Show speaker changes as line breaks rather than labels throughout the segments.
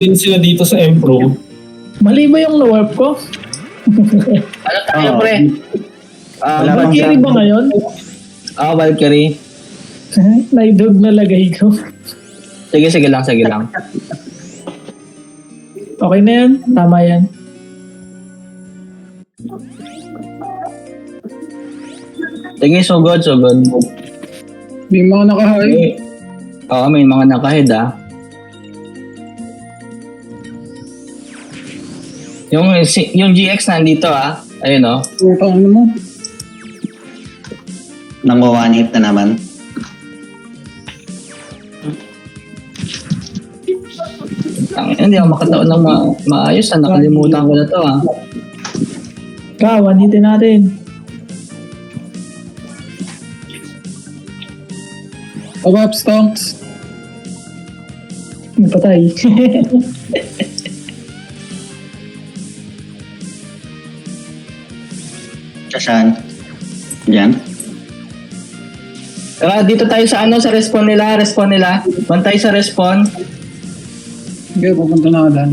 din sila dito sa M-Pro.
Mali ba yung na-warp ko?
Ano tayo, pre?
Wala pang
Valkyrie ba ngayon?
Valkyrie.
Naidog na lagay ko.
Sige lang.
Okay na yan? Tama yan.
Sige, so good.
May mga nakahay.
Oo, may mga nakahead, ah. Yung GX nandito, ah. Ayun, oh.
Putang ano mo? Nang one hit na naman.
Hindi ako makataon ng maayos, ah. Nakalimutan ko na to, ah.
Wanitin natin.
Pag-up stonks.
Napatay.
Saan? Diyan?
Tara, dito tayo sa respawn nila. Bantay sa respawn.
Okay, pupunta na ako dyan.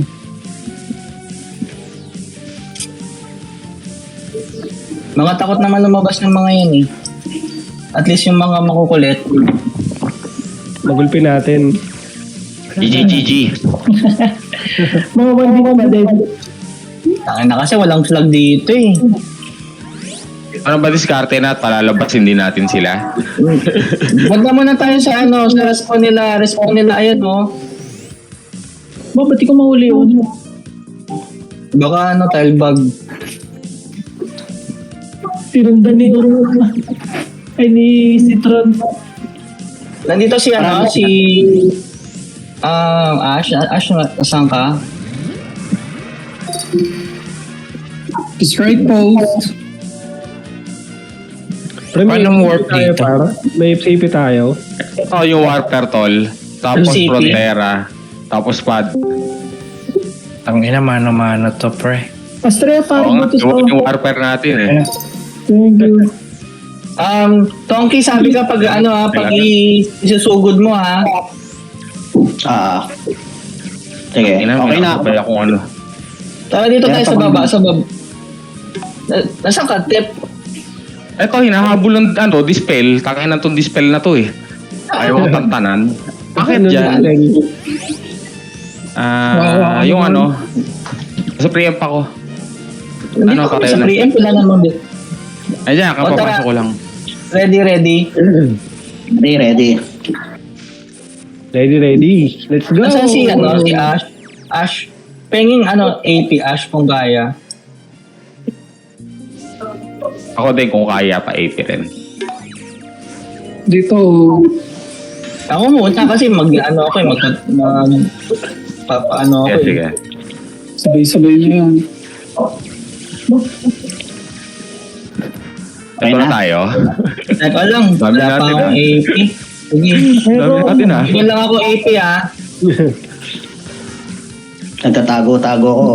Mga takot naman lumabas ng mga yan, eh. At least yung mga makukulit.
Magulpin natin.
GG.
Mga bandi ko ba, Dave?
Tangin na kasi walang flag dito, eh.
Ano ba diskarte na at palalabasin din natin sila?
Wag na muna tayo sa sa respawn nila. Ayan, oh.
Ba't di ko mahuli yun?
Baka tile bug.
Tinundan ni Uruma. Ay, ni Citron.
Nandito si Ash, saan ka?
Straight post.
Paano warp
tayo,
dito?
May CP tayo.
Ito yung Warper Tol, tapos
CP.
Frontera, tapos Pad.
Ang ina, mano-mano to, pre.
Astrea,
Oo
parang
nga,
butos
yung
to.
Warper natin eh.
Thank you.
Tongki, sabi ka pag pag isusugod mo, ha?
Sige,
Ina,
okay na.
Kaya kung ano.
Tara dito tayo sa baba, Nasaan ka, Tep?
Ito, hinahabol ng dispel. Takain na itong dispel na to eh. Ayaw ko tantanan. Bakit dyan? Yung sa preempt ako.
Nandito kami
patay
sa
na.
preempt, wala namang dito.
Ayan,
O, tara.
kapapasok ko lang.
Ready.
Ready.
Ready. Let's go.
Nasaan si Ash? Ash, penging AP Ash kung kaya.
Ako din kung kaya pa 80 rin.
Dito.
Ako muna kasi papaano ako
Yes,
eh.
sige.
Sabay-sabay niyo yan.
Ito na tayo.
Teka lang,
Dami
wala pa
natin,
akong AP. Sige,
Dami natin ah.
hindi lang ako AP, ha?
Nagtatago-tago ako.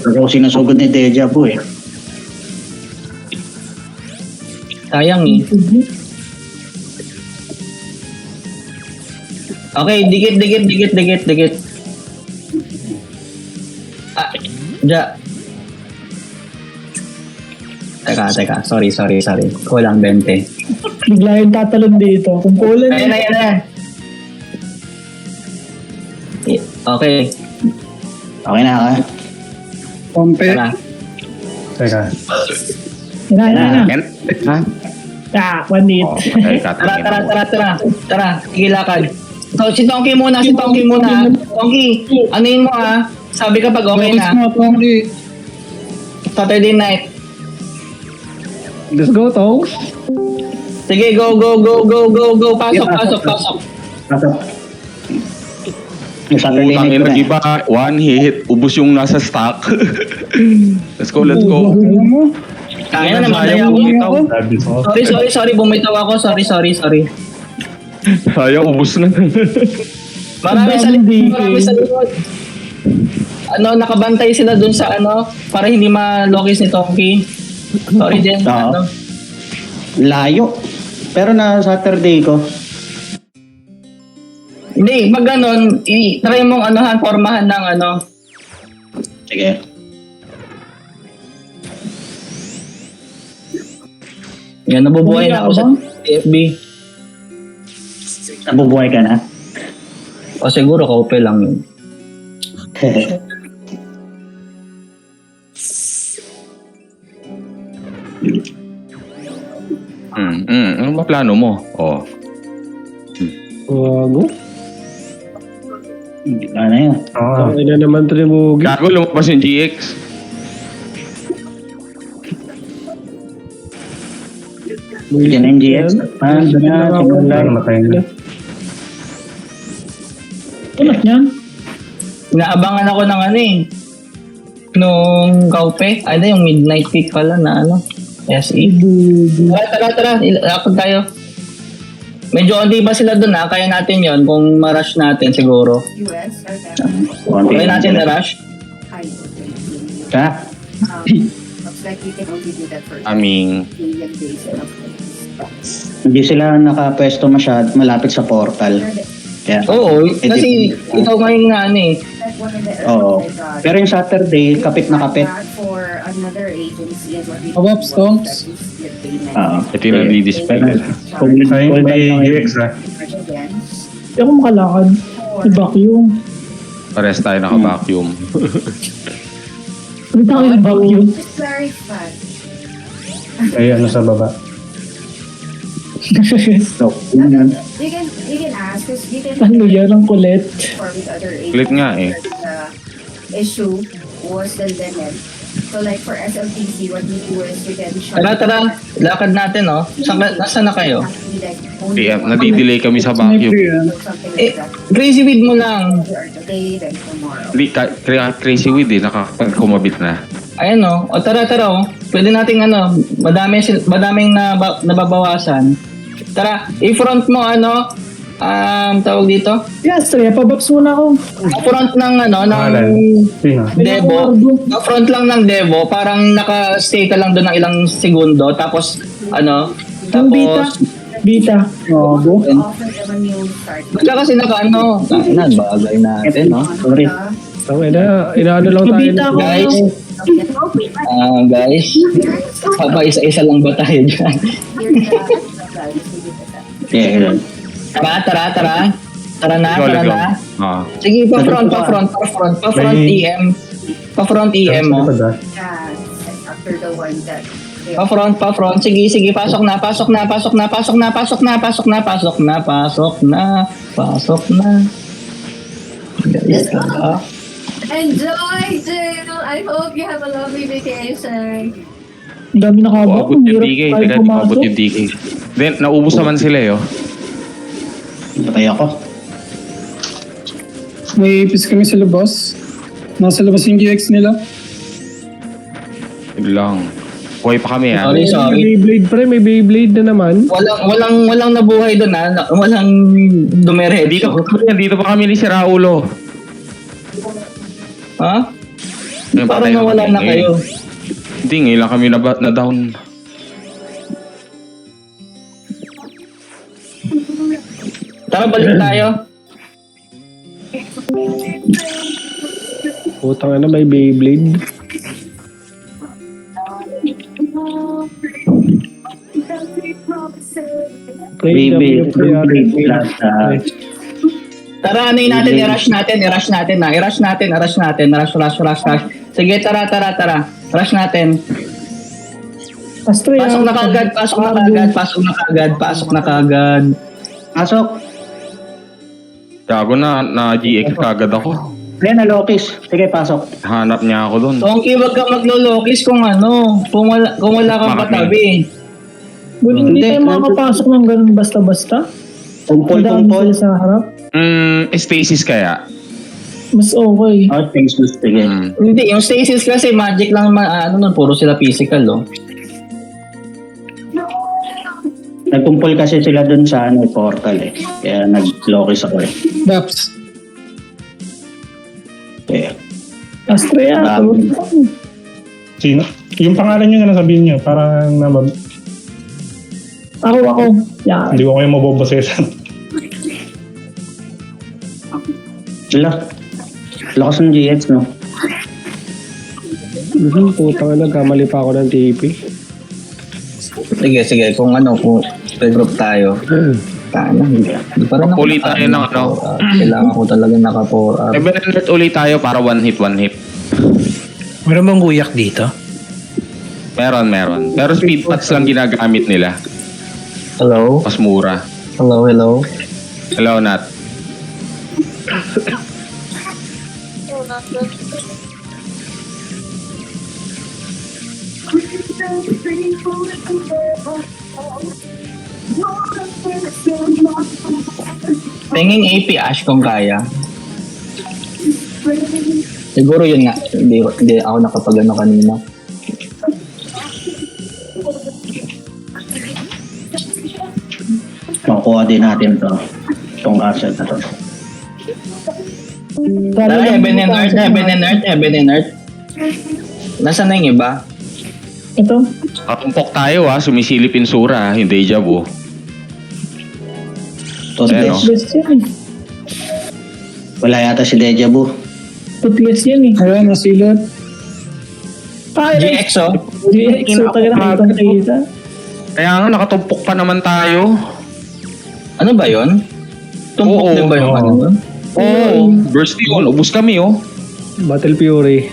Ako sinusugod ni Deja po eh.
Sayang eh. Okay, dikit. Teka. Sorry. Kulang 20.
Bigla yung tatalon dito. Kung kulan
Ayan na. Okay,
Okay na ha? Pompe.
tara.
Teka.
Ina.
Ha?
One hit.
Oh, patay ka.
Tara. Gilakad. So, si Tonki muna. Tonki, anuin mo, ha? Sabi ka pag okay na. Saturday night.
Let's go, Tongs.
Sige, go. Pasok.
Yung Saturday
Utang
night
ina,
ko na.
iba, one hit, ubus yung nasa stock. Let's go.
Kaya na naman
Sayang
ako.
bumitaw.
Sorry, bumitaw ako. Sorry.
Sayang, ubus na.
Marami sa likod. Nakabantay sila dun sa para hindi ma-lokis ni Tonki. Sorry din.
Oo. Layo. Pero na Saturday ko.
Hindi, pag ganon, try mong anuhan, formahan ng ano.
Sige.
Yan, nabubuhay na ako sa TFB.
Nabubuhay ka na?
O siguro, kaupe lang yun.
Ano ba plano mo? Oh.
Gago.
Hindi ka na yun.
Oo.
Ay na naman ito ni Mugi.
Gago, lumabas yung GX.
Diyan na yung GX. Doon na.
Wala, namatay na.
Ulat niyan.
Inaabangan ako ng ano eh. Nung kaupe. Ay, yung midnight peak pala na ano. SE. Tara. Lakad tayo. Medyo onti ba sila dun ha? Kaya natin yon kung ma-rush natin siguro.
US or
Kaya natin na-rush.
Ka?
looks like you can only do that for
Aming.
alien days and of
Hindi sila nakapwesto masyad malapit sa portal. Kaya,
Oo, kasi ikaw ngayon nga ano eh.
Oo. Pero yung Saturday, kapit na kapit.
For another agency is what we
Above stonks.
Oo.
Ito yung nadi-dispel.
May GX ah.
Hindi ako makalakad. May vacuum.
Pares tayo naka-vacuum.
Hindi tayo may vacuum.
Just clarify.
Ay, ano sa baba.
So, yun yun.
You can ask because you can
Ano yan ang kulit?
for with other
Kulit nga eh.
The issue was the limit. So like for SLTC, what we do is we can shut
Tara, lakad natin oh. Nasaan na kayo?
PM, nadidelay kami sa vacuum.
Eh, crazy with mo lang.
Today, then tomorrow.
Hindi, crazy with eh, nakakapag-kumabit na.
Ayan oh. O tara oh. Pwede nating ano, madaming nababawasan. Tara, i-front mo ano, tawag dito?
Yes, Tre. Pabox muna ako.
Front ng ano, ng
Sino?
Devo. Front lang ng Devo, parang naka-stay ka lang doon ng ilang segundo. Tapos, ano,
Ang bita.
tapos,
Bita. Oh, go.
Offer them a new start.
basta kasi naka-ano, bagay natin, no?
Sorry.
Ang inaano lang tayo.
Mabita ako.
Guys, guys, isa-isa lang ba tayo dyan?
Yeah, yun.
Tara na, tara
Let's go.
na.
Ah.
Sige, pa-front EM. Pa-front EM mo.
After the one that
Pa-front. Sige, pasok na. Guys,
enjoy, Jill. I hope you have a lovely vacation.
Ang dami nakabak.
Paabot
Ang
yung
hirap
DK.
tayo
Teka,
pumasok.
paabot yung DK. Then, naubos naman sila eh, oh.
Patay ako.
May ipis kami sa labas. Nasa labas yung GX nila.
Yun lang. Buhay pa kami, ha?
Sorry.
May Beyblade pre, may Beyblade na naman.
walang nabuhay doon ha. Walang dumiretso.
Dito pa kami ni si Raulo.
Ha?
Yung
Parang
patay
nawala
kami
na
ngayon.
kayo.
Hindi, ngayon lang kami na-down.
Tara, balik tayo.
Putang ina, may Beyblade.
Baby,
Tara, ano yun natin, i-rush natin. Rush. Sige, tara. Rush natin.
Astre.
Pasok na kagad.
Pasok.
Gago na GX kagad ako.
Ayan na, Lokis. Sige, pasok.
Hanap niya ako doon.
Tongki, wag kang maglolokis kung ano, kung wala kang
Bakit?
katabi.
Hindi
Hindi,
tayo makakapasok ng ganun basta-basta. Ang dami
Kumpol.
sila sa harap.
Stasis kaya?
Mas okay.
Oh, thanks, Gus. Sige.
Hindi, yung stasis kasi magic lang, puro sila physical, oh.
Nagkumpol kasi sila dun sa portal eh. Kaya nag-Lokis ako eh.
Daps.
Kaya,
Astre.
Sino? Yung pangalan nyo na nasabihin nyo, parang
Ako. Yan.
hindi ko kayo mabobosesan.
Lakas ng GX, no?
Putang ina, nagkamali pa ako ng TP.
Sige, kung group tayo. Paano? Hindi pa rin
Ulit tayo ng ano.
Kailangan ko talaga naka-4 up.
Alert ulit tayo para one hit.
Meron bang guyak dito?
Meron. Pero speed pads lang ginagamit nila.
Hello?
Mas mura.
Hello?
Hello, Nat.
Tingin AP Ash kung kaya. Siguro yun nga. Hindi ako nakapag-ano kanina.
Makukuha din natin to. Itong asset na to.
Tara, Heaven and Earth. Nasaan na yung iba?
Ito.
Katumpok tayo sumisilip in Sura, yung Deja Vu.
Totbes.
Best yan eh.
Wala yata si Deja Vu.
Tutias yan eh.
Ayan, nasilot.
GX
GX. So, taga nakita.
Kaya nga, nakatumpok pa naman tayo.
Ano ba yun? Tumpok
Oo,
din ba yung ano nun?
Oo, burst yun. Ubus kami,
Battle Fury.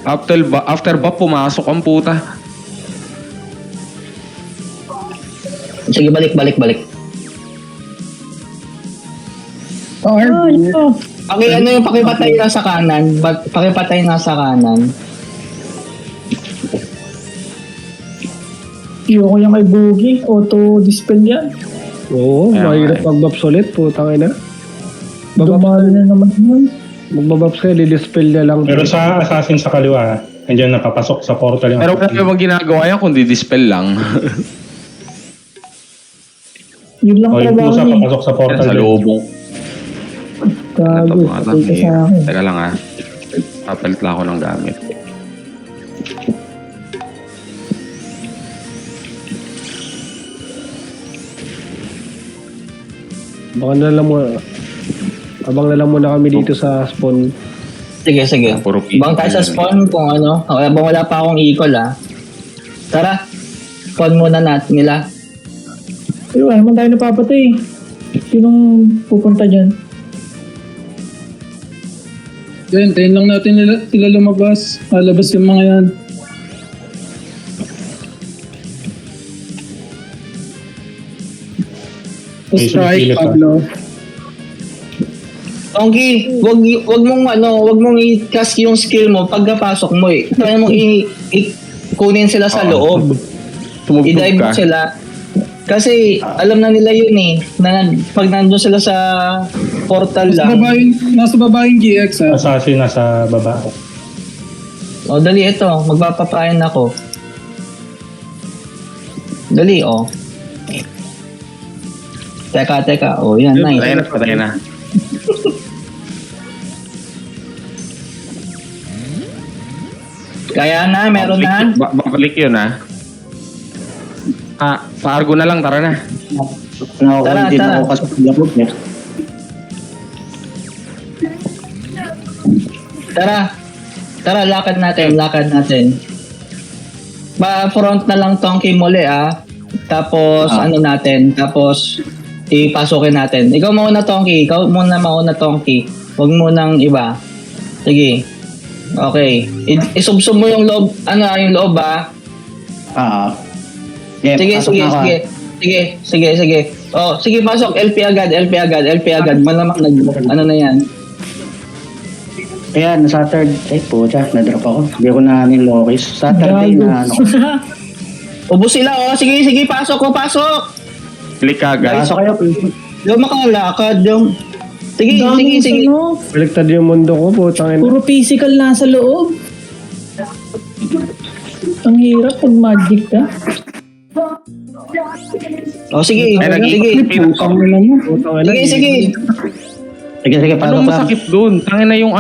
After buff, pumasok ang puta.
Sige, balik.
Ito.
Pakipatay na sa kanan. Pakipatay na sa kanan.
Ayoko yung kay Boogie. Auto-dispel yan.
Oo,
Kaya
mahirap
nga
mag-buffs ulit. Putang ina.
Dumalo na naman yun.
Magbabuffs kayo, dispel niya lang.
Pero sa assassin sa kaliwa, andyan napapasok sa portal yung...
Pero wala namang ginagawa yan kundi dispel lang.
Yun lang
O yung
trabaho
pusa
niya.
papasok sa portal.
Sa lubong.
Gago. Patay ka sa akin.
Teka lang papalit lang ako ng gamit.
Abang na lang muna kami dito sa spawn.
Sige.
Puro
Bang tayo sa spawn kung ano. Habang wala pa akong equal Tara. Spawn muna nila.
Pero wala naman tayo napapatay. Sinong pupunta dyan?
Yan, tayin lang natin sila lumabas. Lalabas yung mga yan. Strike, Pablo.
Tongki, wag mong i-cast yung skill mo pagkapasok mo Try mong kunin sila sa loob.
Tumugtog
I-dive mo
ka.
sila. Kasi alam na nila yun na pag nandun sila sa portal lang.
Nasa baba yung GX ha. Assassin nasa baba.
O dali ito, magpapapayan ako. Dali Teka. O yan, nice.
Patay na.
Kaya na, meron na.
Babalik yun pa-argo na lang, tara na.
Nakukuha din ako kasi sa labog niya.
Tara, lakad natin. Front na lang Tongki muli Tapos tapos ipasukin natin. Ikaw muna Tongki, Huwag mo nang iba. Sige. Okay. Isubsob mo yung loob, yung loob
Yeah,
Sige. Sige, pasok. LP agad. Malamang na yan.
Ayan, sa third. Ay, pucha, na-drop ako. Hindi ako na nilokis. Sa third day na
Ubus sila, Sige, pasok.
Click ka, guys.
Pasok kayo, please.
Yung makalakad, yung... Sige.
Baliktad yung mundo ko, putang ina.
Puro physical nasa loob. Ang hirap pag magic ka.
Sige.
Ay, nag-i-spin.
Putang ina.
Sige.
Sige, pasok
Anong
lang.
masakit doon? Tangin na yung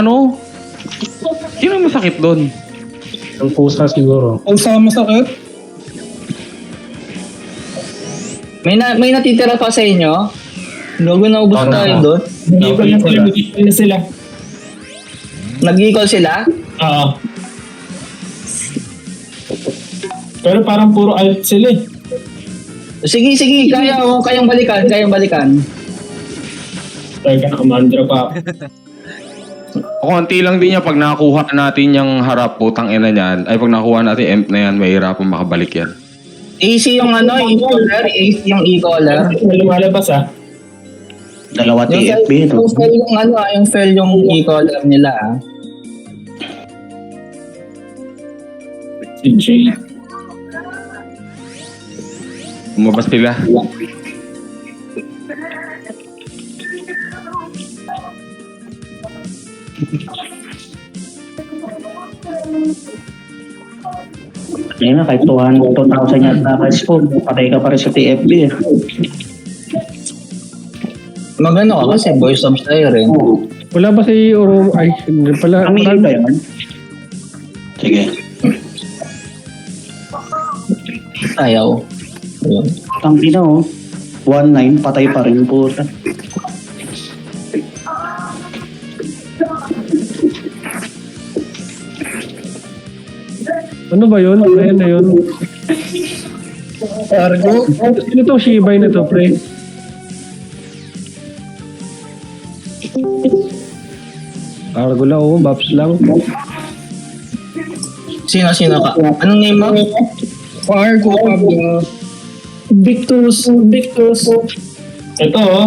Sino masakit doon?
Ang pusa siguro. Pusa masakit?
May natitira pa sa inyo? Gago na ubos tayo doon.
Nag-equal na sila.
Nag-equal sila?
Oo. Pero parang puro alt sila eh.
Sige, kayang balikan.
Tayo ka na Amandra pa.
Konti lang din niya pag nakakuha natin yung harap, putang ina niyan. Ay, pag nakuha natin emp na yan, mahirapang makabalik yan.
AC yung e-collar.
Lumalabas ah.
Dalawa TFB ito.
Yung fail yung fail yung e-collar nila ah.
Si Jay.
Lumabas sila.
Ayun na, kahit 2,000 yata ka spawn, patay ka pa rin sa TFB eh.
Magano ka kasi voice of siren.
Wala ba si Oromo? Ay, hindi pala.
Kami ba yun? Sige.
Ayaw. Ayun.
Tangina oh. 1-9, patay pa rin po.
Ano ba yun? Ayan na yun.
Cargo.
Sino to? Shibay na to, pre. Cargo lang, oh. Baps lang.
Sino ka? Anong name mo?
Cargo, Pablo.
Victus. Ito oh.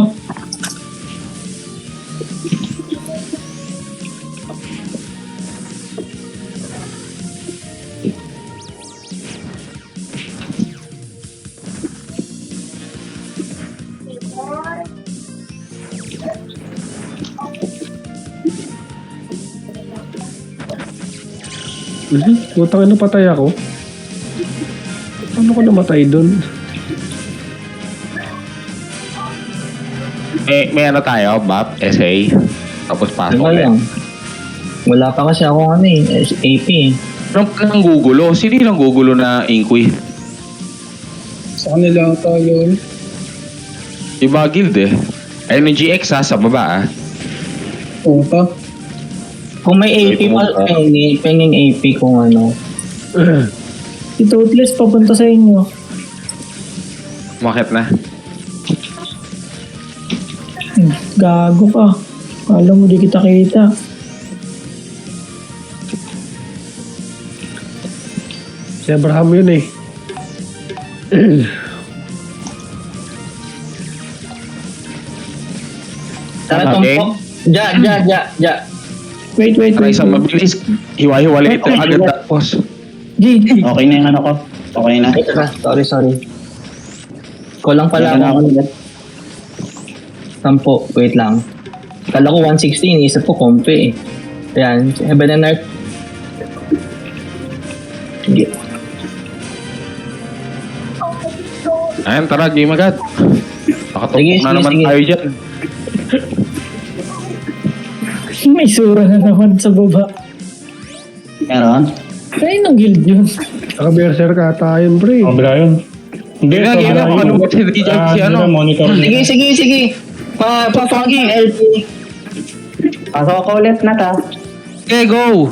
Putang ina, patay ako. Ano ko namatay dun?
May ano tayo, BAP, essay. Tapos pasok
Ano
ulit.
lang? Wala pa kasi ako AP eh.
Anong gugulo? Sino yung gugulo na Inquis?
Sa kanila tayo.
Iba guild eh. Ayun yung GX ha, sa baba ah.
Puta.
Kung may AP pa, penging AP kung ano.
Si Toothless papunta sa inyo.
Umakit na.
Gago ka. Kala mo di kita kita.
Si Abraham yun eh.
Tara,
Okay.
tumpok. Ja.
Wait.
Try sa mabilis. Hiwa-hiwalay ito agad tapos.
G.
Okay na yung ano ko. Okay na.
Ay, teka. Sorry. Kulang pala
Wala na
ako.
ako.
Sampo. Wait lang. Kala ko 160. Iniisip ko kompe eh. Ayan. Heaven and Earth. Sige.
Ayan, tara, game agad. Nakatupok
Sige,
na naman
sige.
tayo dyan.
May sura na naman sa baba.
Meron?
Ay, nang guild yun.
Naka-berser ka ata yun, pre.
Brian. Hindi,
Game na, game na. Kung ano ba si ano?
monitor niya.
Sige. Pa-funky. LP.
Pasok ako ulit na ta.
Okay, go!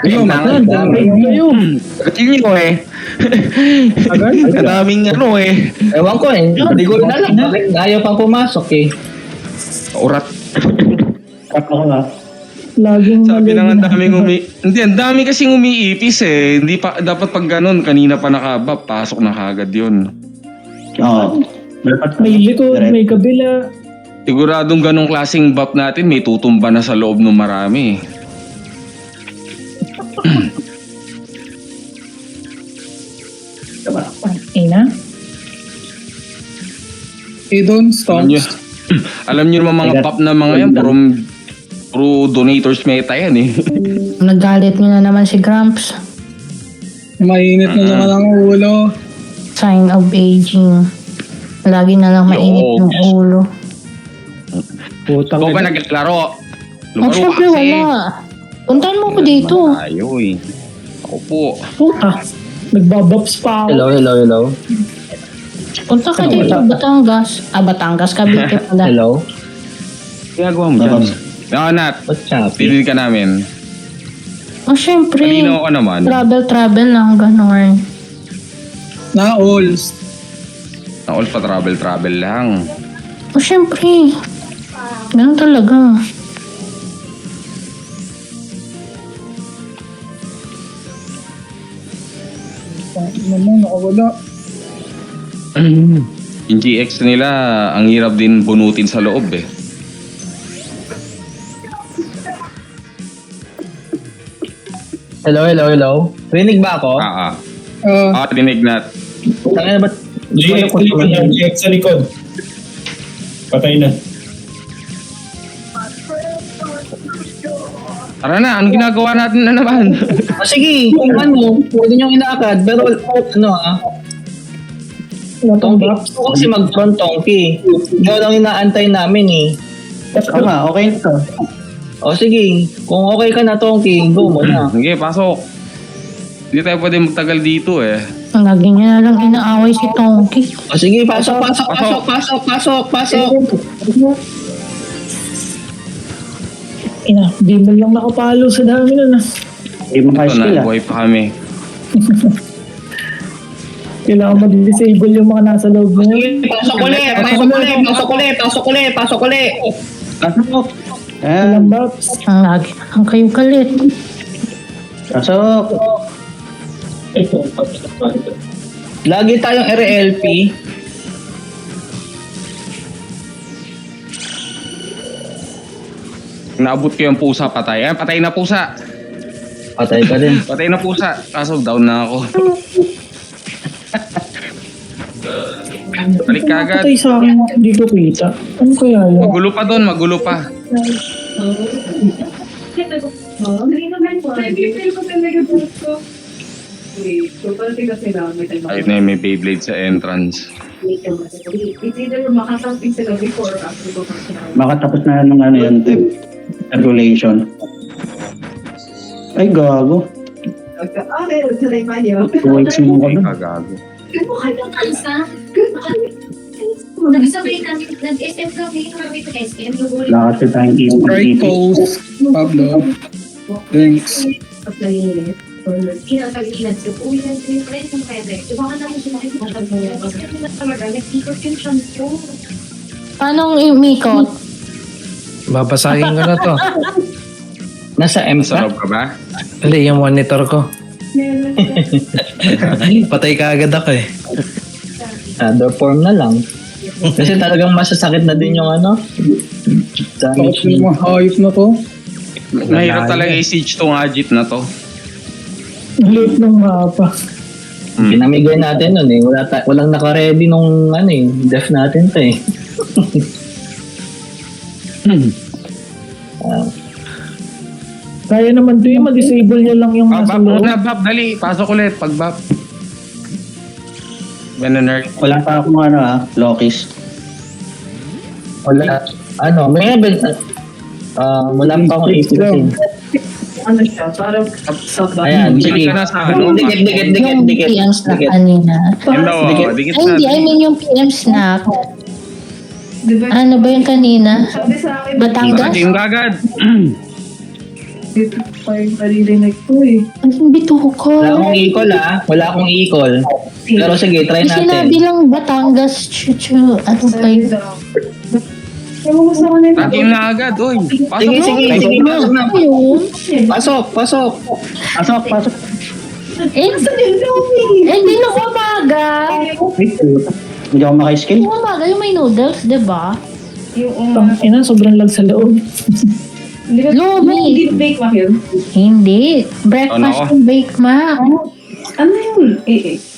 Ayun,
Ngayon.
Katil nyo eh. Kadaming ano eh.
Ewan ko eh. Hindi ko rin alam. Bakit ayaw pang pumasok eh.
Urat.
Cut ako ha.
Laging
Sabi na nga
mali.
Hindi, ang dami kasing umiipis eh. Hindi pa, dapat pag ganun, kanina pa nakabap, pasok na kagad yun.
Oo. Dapat
May likod, may kabila.
Siguradong ganong klaseng bap natin, may tutumba na sa loob ng marami.
Ina?
Idon,
Alam nyo,
stomps.
alam nyo naman mga pop na mga yan, puro donators meta yan eh.
Nagalit nyo na naman si Gramps.
Mainit na naman ang ulo.
Sign of aging. Lagi na lang mainit
Yo.
yung ulo.
Putang
Ikaw ba
ina.
naglaro?
Oh,
Lumaro ka
syempre
kasi.
wala. Puntahan mo ko dito.
Ayaw eh. Ako po.
Puta. Nagbabops pa ako.
Hello.
Punta ka dito, Batangas. Batangas, Cavite pala.
Hello?
Ginagawa mo dyan. No, Nat.
What's up?
Dinig ka namin.
Syempre.
Kanino ka naman.
Travel lang, gano'n.
Na all.
Na all pa travel lang.
Syempre. Ganun talaga.
Naman, nakawala.
Yung GX nila, ang hirap din bunutin sa loob eh.
Hello? Rinig ba ako?
Dinig Nat.
Tangina ba't?
GX sa likod. Patay na.
Tara na, anong ginagawa natin na naman?
Sige, kung ano, pwede niyong inaakad. Pero Tongki, gusto ko kasi mag-front Tongki. Ikaw lang inaantay namin eh.
Oo nga, okay na to.
O sige, kung okay ka na Tongki, go mo na.
Sige, pasok. Hindi tayo pwede magtagal dito eh.
Lagi niya na lang inaaway si Tongki.
O sige, pasok.
Di mo lang nakapalo sa dami na.
Hindi mo high
Ito
skill
na, buhay pa kami.
Kailangan mag-disable yung mga nasa loob na yun.
Pasok ulit.
Pasok! Ayan,
Walang box.
Ang lagi na lang kayo galit.
pasok!
Lagi tayong RLP.
Naabot ko yung pusa, patay. Patay na pusa.
Patay ka din.
Patay na pusa. Kaso down na ako. Balik ka agad.
Patay sa akin, hindi ko kita. Ano kaya yun?
Magulo pa doon, magulo pa. Ayun na may Beyblade sa entrance.
It's either makakamping sila before or after ko.
Makatapos na ng ano yan, regulation. Ay, gago.
Okay, tuloy pa niyo.
Wait mo ko
Ay,
doon.
kagago.
Ano kayo ng kansa? Nag-isabay kami, nag-SM kami sa SM.
Lakas yung tayong ipon.
Right post. Pablo. Thanks.
Anong imikot?
Babasahin ko na to.
Nasa M
Sa
ka?
loob ka ba?
Hindi, yung monitor ko. Patay ka agad ako eh.
Other form na lang. Kasi talagang masasakit na din yung ano.
Bakit yung mga hayop na to?
Mahirap talaga i-siege tong Ajit na to.
Late ng mapa.
Pinamigay natin nun eh. Walang naka-ready nung ano eh. Def natin to eh.
Kaya naman to yung mag-disable niya lang yung nasa
Bab,
loob.
na Bab, dali. Pasok ulit. Pag Bab. Banner.
Wala pa akong ano Lokis.
Wala. Ano, may wala pa akong isip eh.
Ano siya? Parang sa
Ayan,
Bili
sige.
ka na sa ano.
Yung PM snack kanina.
Yan daw, dikit
Ay, hindi.
na.
I mean yung PM snack. Ano ba yung kanina?
Sabi sa akin,
Batangas?
Team gagad.
dito pa yung naririnig ko eh.
Anong bituko ko?
Wala akong i-call Wala akong i-call. Pero sige, try natin.
Sinabi lang Batangas. Chuchu. Ano ba yun?
ewan ko sa kanila.
Team na agad. Uy. Pasok
Sige,
mo.
sige, sige. Pasok na.
Ayun.
Pasok.
Pasok.
Eh, hindi na umaga.
Wait, hindi ako maka-skill.
Yung umaga, yung may noodles, di ba?
Ina, sobrang lag sa loob.
Lumi.
Hindi bake ma yun.
Hindi. Breakfast
Ano?
and bake ma.
Ano yun?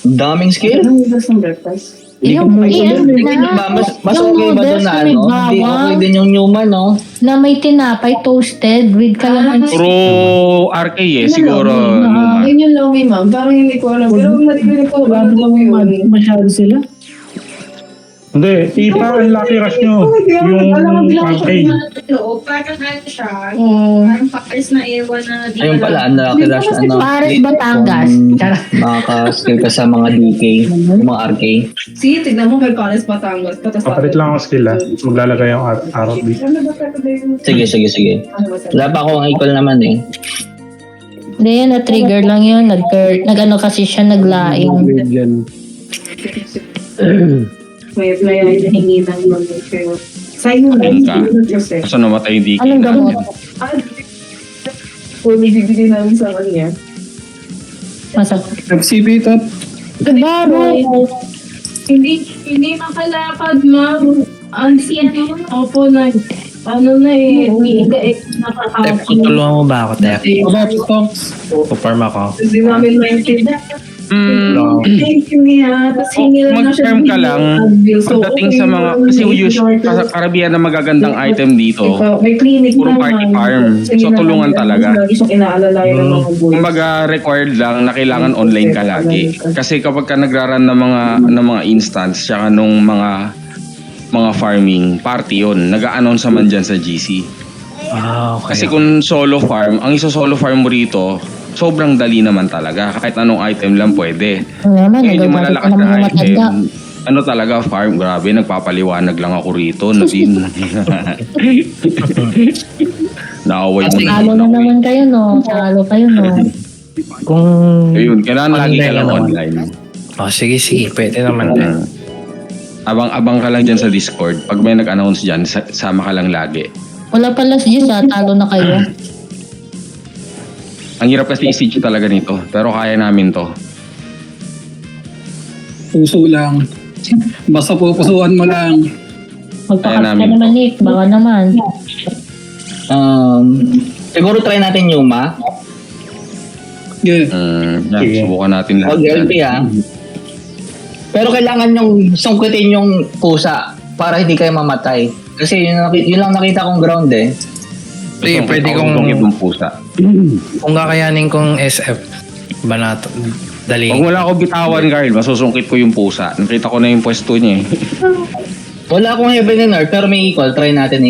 Daming skill.
Anong hugas ng breakfast?
Yung PM
Tingin nyo ba,
na.
mas
Yung
okay ba
noodles
doon na
na may
ano? Hindi okay
bawang.
din yung Newman, no?
Na may tinapay toasted with calamansi.
Puro RK siguro. Luma.
Yun yung lomi, ma'am. Parang hindi ko alam. Pero narinig ko
Wala
ano
namang
lomi yun.
masyado sila.
Hindi, ipa ang lucky rush nyo. Yung arcade.
loob, parang ano siya,
Oh.
parang pares na ewan na di
Ayun pala, ang Lucky Rush, ano.
Pares Batangas. Charot.
Makaka-skill ka sa mga DK, yung mga RK.
See, tignan mo may Pares Batangas.
Papalit lang ako skill Maglalagay ang arrow dito.
Ano ba talaga yung...
Sige.
Ano ba talaga?
Wala pa akong equal naman eh.
Hindi yan, na-trigger lang yun. Nag-ano kasi siya, naglaing.
Yan.
May hinihingi ng mga kayo. Sa'yo na,
Ayun ka.
kasi.
Kaso namatay yung DK.
Anong gamot?
Kung bibigay namin sa kanya.
Masakit.
Nag-CB top.
Baro.
Hindi makalakad, ma'am. Opo, ano na eh,
Tep,
nakakapon.
tutulungan mo ba ako, Tep?
About stocks.
Puparm ako.
Hindi namin maintindihan. Thank you niya. Tapos hingi lang na siya
Mag-farm
ng
ka lang.
Advil. So,
Pagdating
okay
sa mga,
naman,
kasi
may
usually,
shorter.
karabihan na magagandang item dito,
Ikaw, may clinic
puro
naman.
party farm.
Sige
So,
na,
tulungan talaga.
Lagi siyang inaalalayan ng mga boys.
kumbaga required lang na kailangan online ka lagi. Kasi kapag ka nagraran ng mga instance, tsaka nung mga farming, party yun. Nag-a-announce naman dyan sa GC.
Ah, okay.
Kasi kung solo farm, ang isa solo farm mo rito, sobrang dali naman talaga. Kahit anong item lang pwede.
Wala naman,
Ngayon yung
nagagalit
malalakas
ka naman
na
yung matanda.
item, ano talaga farm, grabe, nagpapaliwanag lang ako rito. Nadine. Naaway mo na.
Talo na naman kayo, no? Talo kayo, no?
Kung...
Ayun, kailangan lagi ka lang
naman.
online.
Oh, sige. Pwede naman din.
Abang-abang ka lang dyan sa Discord. Pag may nag-announce dyan, sama ka lang lagi.
Wala pala si Jess, talo na kayo.
Ang hirap kasi i-siege talaga nito. Pero kaya namin to.
Puso lang. Basta pupusuan mo lang.
Magpakas
Kaya
ka
namin
naman, Nick. Baka naman.
Siguro try natin Yuma.
Yeah.
Yan, subukan natin lahat.
Huwag LP ah. Pero kailangan yung sungkitin yung pusa para hindi kayo mamatay. Kasi yun lang nakita kong ground eh.
Sige, pwede kong...
Itong pusa.
Kung kakayanin kong SF, banato, dali.
Pag wala ako bitawan, Carl, masusungkit ko yung pusa. Nakita ko na yung pwesto niya eh.
Wala akong heaven and earth pero may equal. Try natin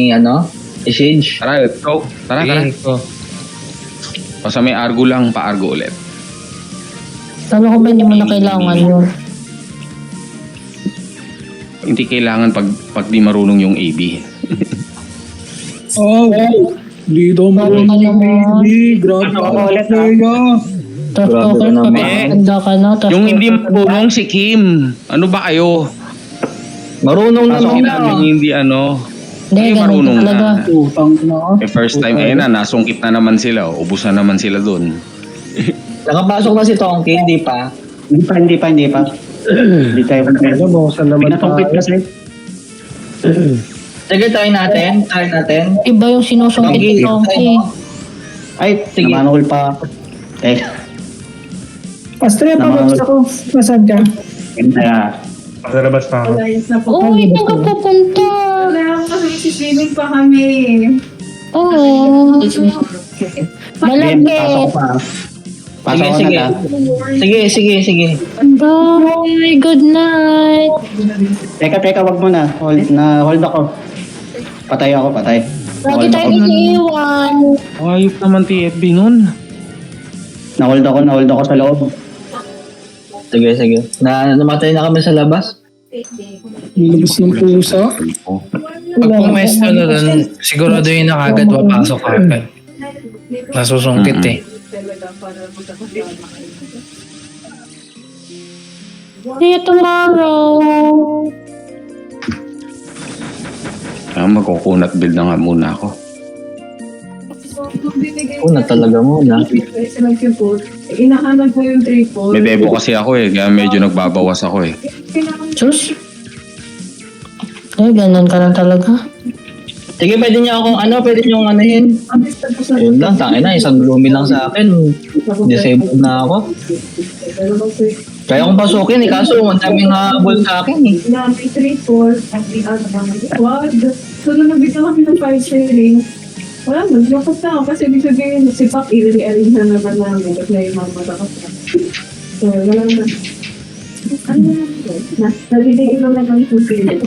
i-siege.
Tara, let's go. Tara. Basta may argo lang, pa-argo ulit.
Talo ko ba hindi mo na kailangan yun?
Hindi kailangan pag di marunong yung AB.
Oh, di daw marunong yung baby. Grabe ako ulit
Tapos
Grabe
okay,
ka naman.
pagkakanda ka na. Tapos
Yung hindi marunong si Kim. Ano ba kayo?
Marunong
Pasok
naman
namin hindi ano.
Hindi,
Hindi
ganun
marunong
talaga.
na.
Utang na.
First time, ayun na, nasungkit na naman sila. Ubus na naman sila dun.
Nakapasok na si Tonky, hindi pa.
Hindi pa. Hindi tayo
Ano, buksan naman
Pinatungkit kasi.
Sige, try natin.
Iba yung sinusungkit
Tonky,
ko.
try mo.
Ay,
Sige.
namanukol pa ako.
Pastor, pababas ako. Nasaan ka?
Kaya,
Sa labas pa ako.
Alliance na po.
Oo, hindi ka pupunta.
Wala kasi siswimming pa kami.
Oo.
game,
Malaki.
pasok ko pa. Pasok ko
Sige.
na ta.
Sige.
Bye. Good night.
Teka, wag mo na. Hold ako. Patay ako.
Lagi
Hold
tayo
ako.
iniiwan.
Ayop naman TFB nun.
Na-hold ako sa loob.
Sige. Namatay na kami sa labas.
Nilabas ng pusa.
Pag pumesto na doon, siguraduhin na kagad papasok ka. Nasusungkit eh.
See you tomorrow.
Magkukunat build na nga muna ako.
Una talaga muna.
Inahanap ko yung triple.
May debo kasi ako eh, kaya medyo nagbabawas ako eh.
Sus. Ay, ganun ka lang talaga.
Sige, pwede niyo anuhin. Ayun lang, tangin na, isang gloomy lang sa akin. Disabled na ako. Kaya kong pasukin eh, kaso ang daming habol sa akin eh.
May triple at the other squad. So, nung nabigyan kami ng 5 sharing, wala, nag-lokas na ako kasi ibig sabihin, si Pak, i-re-arrange na naman namin kasi may mamatakas na. So, wala na. Ano na? Nabibigay naman ng susunod.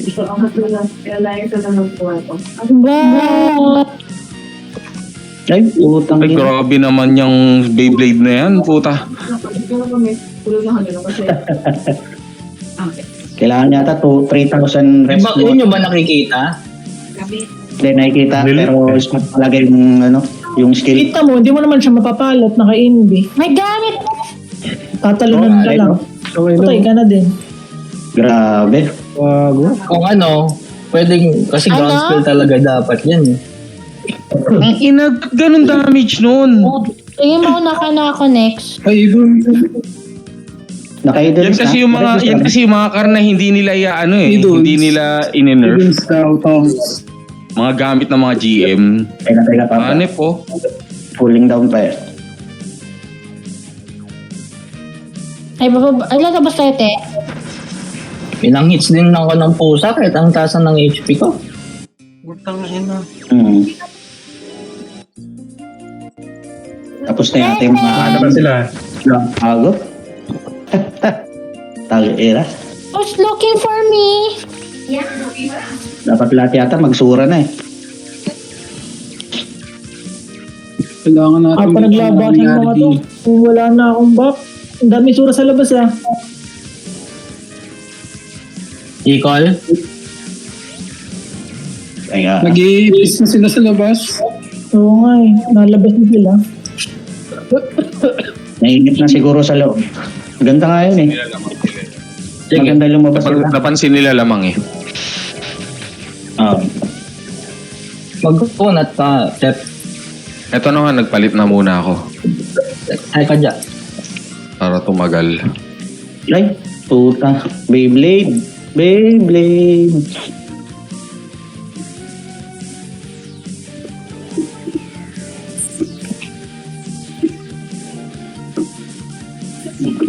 So, ang katulad, kaya sa naman po ako.
Ba?
Ay, putang
Ay,
ina.
grabe naman yung Beyblade na yan, puta.
Ikaw kami, tulog na kami kasi. Okay.
Kailangan yata 3,000
Di
rest
ba, yun yung ba nakikita?
Hindi nakikita, pero smart talaga yung, yung skill.
Kita mo, hindi mo naman siya mapapalot, naka-inbi.
May gamit!
Tatalunan ka lang.
Okay
Patay ka na din.
Grabe.
Wago.
Kung ano, pwedeng, kasi ground
Ano?
spell talaga dapat yan eh.
Ang ina, ba't ganun damage nun?
Sige, mauna ka na ako next.
Ay, Idol.
Nakaidol
Yan kasi yung mga car na hindi nila
Idol.
hindi nila in-nerf.
Idol style tongs.
Mga gamit ng mga GM.
Teka pa.
Ano po?
Cooling down pa eh.
Ay, lalabas tayo, te.
Ilang hits din ako ng pusa kahit ang tasan ng HP ko.
Hmm. Tapos na yata yung mga
Ano ba sila?
bago. Tag-era.
Who's looking for me?
Dapat lahat yata magsura na eh.
Kailangan natin
Ako naglabasan ko nga to. Kung wala na akong back. Ang dami sura sa labas ah.
Equal?
Kaya
Nag-i-peace na sila sa labas.
Oo nga eh. Nalabas na sila.
nainip na siguro sa loob. Ganda nga yun eh. Maganda lumabas sila.
Napansin nila lamang eh.
Mag-unat ka, Tep.
Eto na nga, nagpalit na muna ako.
Ay ka dyan.
Para tumagal.
Ay, puta. Beyblade. Beyblade.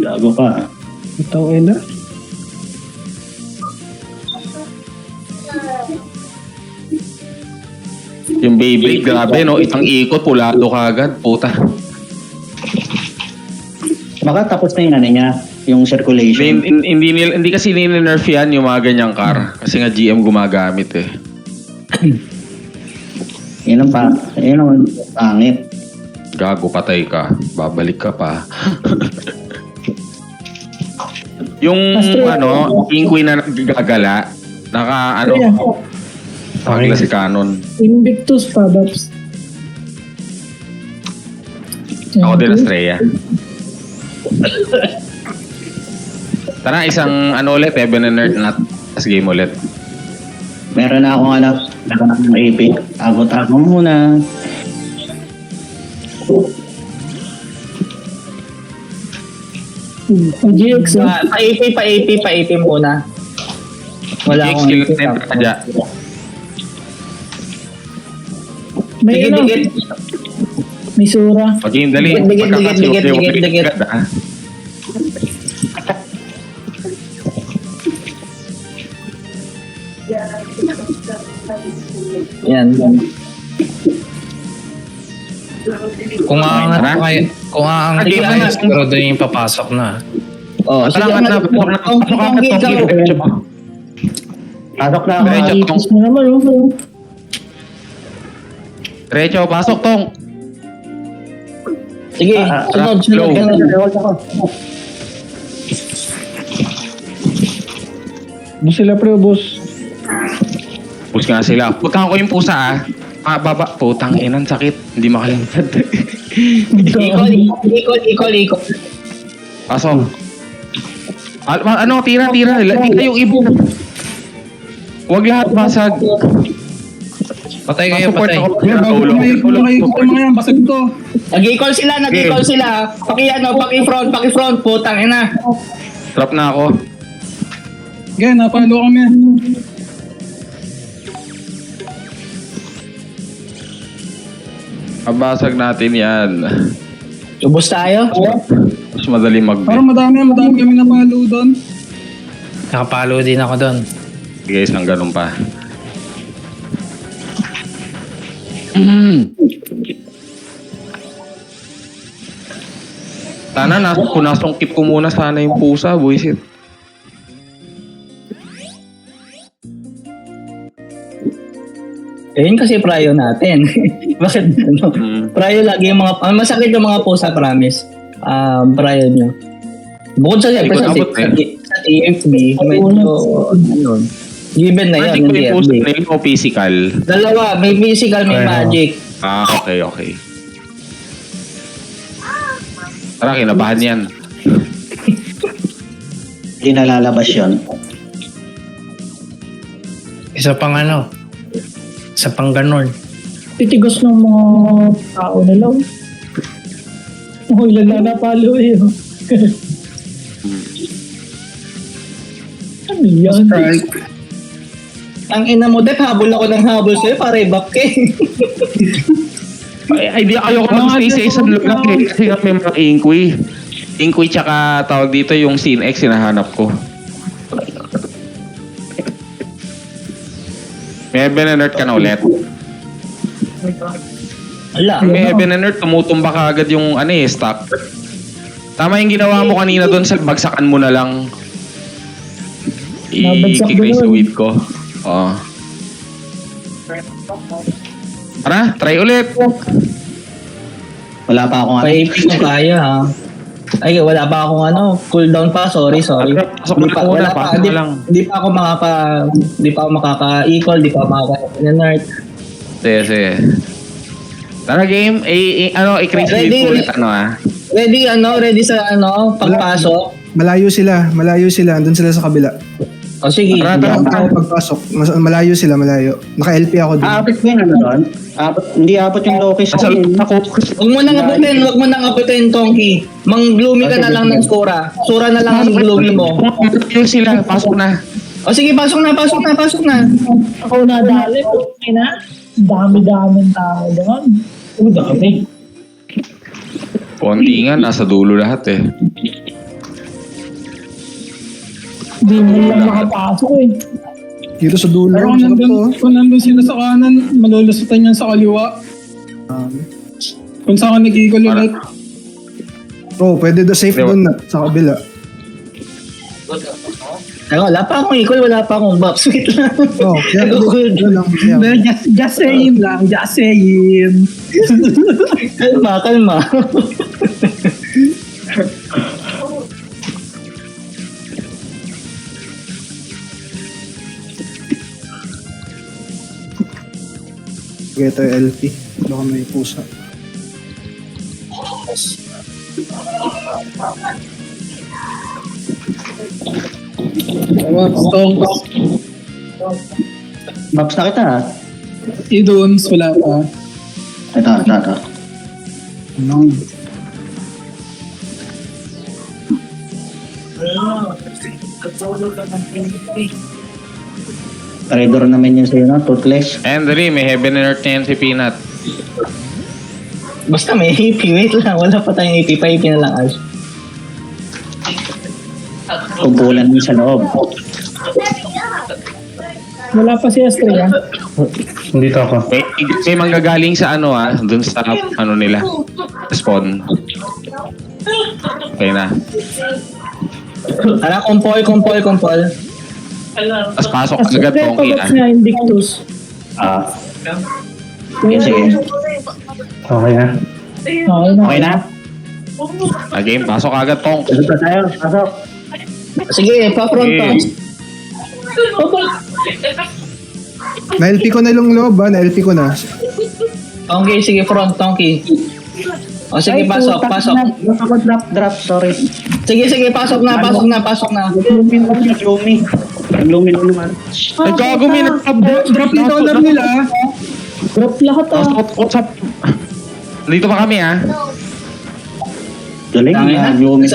Gago ka.
Itang ina.
Yung Beyblade, grabe no, isang ikot, pulado ka agad, puta.
Baka tapos na yung ano niya, yung circulation.
Hindi kasi ni-nerf yan yung mga ganyang car. Kasi nga GM gumagamit eh.
Yun ang pangit.
Gago, patay ka. Babalik ka pa. Yung King Queen na nagagala,
Ayan.
pagla si Canon.
Invictus pa, Babs.
Ako din Estrella. Tara, isang ulit, Heaven and Earth Nut. Tapos game ulit.
Meron na akong meron na akong AP. Tago muna.
GX ah.
Pa-AP muna. Wala
Next
akong
skill center ka dyan.
May ano,
Dikit.
may sura.
Okay, dali.
Dikit. Yan.
Kung aangat pa kayo, kung aangat
Okay,
pa kayo,
ano?
siguro doon yung papasok na.
Oh,
Pasok na.
Pasok na ako.
Diretso, Tong.
Ipis mo naman oh.
Diretso, pasok, Tong.
Sige, sunod ka na.
Doon sila pre, boss.
Push nga sila. Putang ko yung pusa ah. Baba. Putang inan, sakit. Hindi makalimutan.
Ikol.
Pasok. Tira. Tira yung ibo. Huwag lahat basag.
Patay kayo,
Support
patay.
ako.
Kaya bago kumaikot yung mga yan, basag to.
Nag-ikol sila. Paki-front, putang ina.
Trap na ako.
Kaya napalo kami.
Abasag natin yan.
Ubus tayo.
Mas madali mag
Parang madami kami napalo doon.
Nakapalo din ako doon.
Sige, isang ganun pa. Sana nasungkit ko muna sana yung pusa, buisit.
Yun kasi prayo natin. Bakit ano? Prayo lagi yung mga... masakit yung mga pusa, promise. Prayo nyo. Bukod sa
Hindi ko
sa
nabot
sa TFB, medyo... Ano, given na
Magic
yun.
ba yung pusa
TFB.
nila o physical?
Dalawa, may physical, may
Ay,
magic.
Okay. Tara, kinabahan yan.
Hindi nalalabas yun.
Isa pang ano. Isa pang ganon.
Titigas ng mga tao nila. Oh, ilan na napalo eh. Ano yan?
Ang ina mo, Dep, habol ako ng habol sa'yo para i-back eh.
Ay, di ayoko mag-stay sa isang lugar eh. Kasi nga may mga inquiry. Inquiry tsaka tawag dito yung Scene X, hinahanap ko. May Heaven and Earth ka na ulit.
Wala.
May Heaven and Earth, tumutumba ka agad yung stock. Tama yung ginawa mo kanina doon sa bagsakan mo na lang.
Nabagsak
I-crazy
doon.
weed ko. Oo. Tara, try ulit.
Wala pa akong ano.
Pa-AP ko kaya ha. Ay, wala pa akong cooldown pa. Sorry.
Pasok mo na muna, pasok na lang.
Di pa ako makaka-equal, di pa ako makaka-nerd.
Sige. Tara game, i-crazy weed ko ulit
Ready sa pagpasok?
Malayo sila. Andun sila sa kabila.
O sige.
Tara.
Pagpasok, malayo sila. Naka-LP ako dun.
Aabot mo yung doon? Hindi abot yung Loki sa akin.
Huwag mo nang abutin, Tongki. Mang-gloomy ka na lang ng Sura. Sura na lang ang gloomy mo.
Yung sila, pasok na.
O sige, pasok na.
Ako nadali. Okay na. Dami-daming tao doon. Dami.
Konti nga, nasa dulo lahat eh.
Hindi mo lang makapasok eh.
Dito sa dulo.
Pero
Sarap to.
kung nandun sila sa kanan, malulusutan yan sa kaliwa. Kung saan ka nag-eagle ulit.
Pwede safe doon na. Sa kabila.
Ay, wala pa akong equal, wala pa akong box. Wait lang.
Yan lang. Yan.
Just saying lang, just saying.
Kalma.
Ito yung LP. Baka may pusa.
Stong.
Babs na kita ha.
Idons, wala pa.
Ito. Trader naman yun sa'yo, no? Toothless.
Henry, may Heaven and Earth na yan si Peanut.
Basta may AP, wait lang. Wala pa tayong AP, pa-AP na lang, Ash.
Kumpulan mo sa loob.
Wala pa si Astrea.
Dito ako.
May manggagaling sa dun sa nila. Spawn. Okay na.
Tara, kumpol.
Tapos pasok agad
Astrea,
Tongki
pagkat niya Invictus.
Sige.
Okay na.
Okay na?
Game, pasok agad Tong.
Pasok tayo. Pasok.
Sige, pa-front pa.
Na-LP ko na yung loob ha. Na-LP ko na.
Okay, sige, front, Tongki. O sige, pasok.
Drop, sorry.
Sige, pasok na.
Gloomy naman.
Ay, gago, may
Drop yung dollar nila.
Drop lahat
Dito pa kami
Galing na. Gloomy.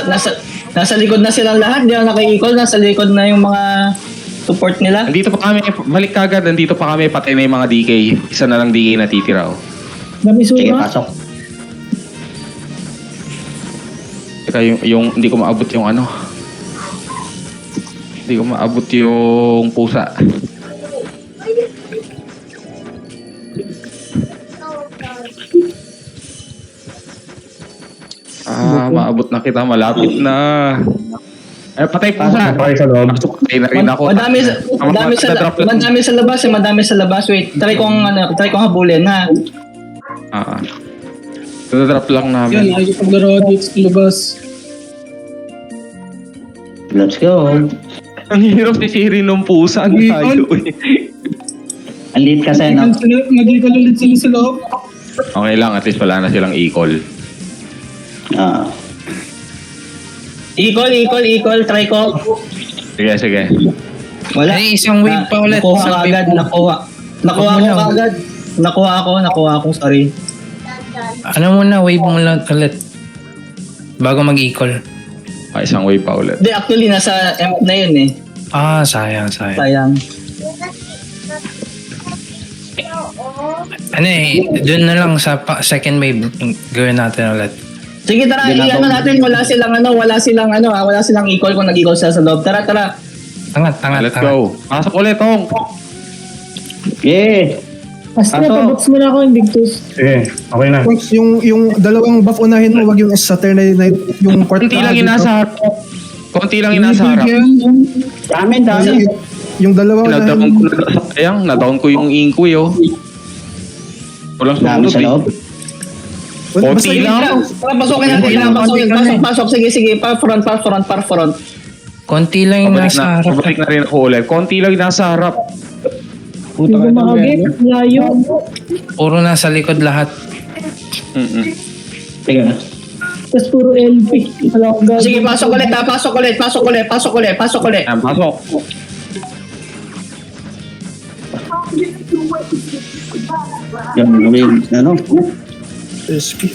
Nasa likod na silang lahat, di ako naka-equal, nasa likod na yung mga support nila.
Nandito pa kami, balik kagad, nandito pa kami, patay na yung mga DK. Isa na lang DK na titira.
Dami
Sige,
sura.
pasok.
Teka, yung hindi ko maabot yung Hindi ko maabot yung pusa. Paabot na kita, malapit na. Ay, patay po sa.
Patay sa loob.
Patay na rin ako.
Madami sa labas eh, madami sa labas. Wait, try kong habulin ha.
Drop lang
Yan,
namin.
nakikipaglaro dito sa labas.
Let's go.
Ang hirap si Siri nung pusa. Ang tayo eh.
Ang lead kasi, no?
Nag-equal ulit sila sa loob.
Okay lang, at least wala na silang equal.
Ah.
Equal, try ko.
Sige.
Wala.
Ay, isang wave pa ulit.
Nakuha
Isang
ka
wave
agad,
pa.
nakuha ko agad. Nakuha ako, sorry.
Ano muna, wave mo lang ulit. Bago mag-equal.
Isang wave pa ulit.
Hindi, actually, nasa M na yun eh.
Sayang.
Sayang.
Ano eh, dun na lang sa second wave, gawin natin ulit.
Sige, tara, natin, wala silang equal kung nag-equal sila sa loob. Tara.
Tangat.
Let's go. Pasok ulit, Tong.
Yeah.
Basta napabox mo na ako, Invictus.
Sige, okay na.
Yung dalawang buff unahin mo, wag yung Saturday night, yung
Konti lang yung nasa harap. Konti lang yung nasa harap.
Dami.
Yung dalawa
Nadaon
unahin.
ko sayang, nadaon ko yung Inkwi, oh. Walang
Dami
sumunod
sa
eh.
loob.
Konti lang.
Tara, pasokin natin. Pasok. Sige. Pa front.
Konti lang yung nasa harap.
Pabalik na rin ako ulit. Konti lang yung nasa harap.
Yung bumahagi, layo.
Puro nasa likod lahat.
Sige.
Tapos puro LP. Wala akong gagawin.
Sige, pasok ulit.
Ayan, pasok.
Yung ano?
SP.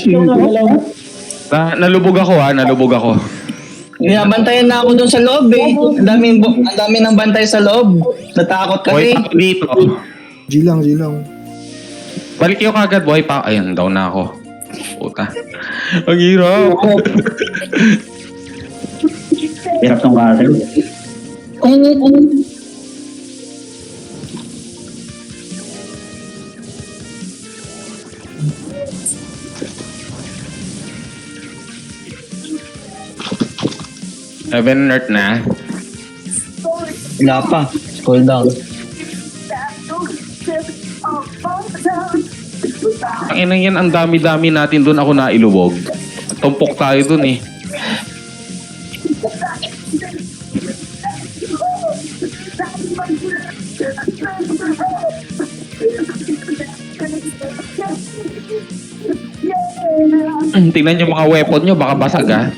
Yung nakalaw.
Nalubog ako.
Binabantayan na ako dun sa loob eh. Ang dami ng bantay sa loob. Natakot
Boy,
kasi.
pa dito.
G lang.
Balik yung kagad, boy. Ayun, down na ako. Puta. Ang hirap.
Hirap tong castle.
Heaven and Earth na.
Wala pa. Scroll down.
Ang ina yan, ang dami-dami natin doon ako nailubog. Tumpok tayo doon eh. Tingnan yung mga weapon nyo, baka basag ah.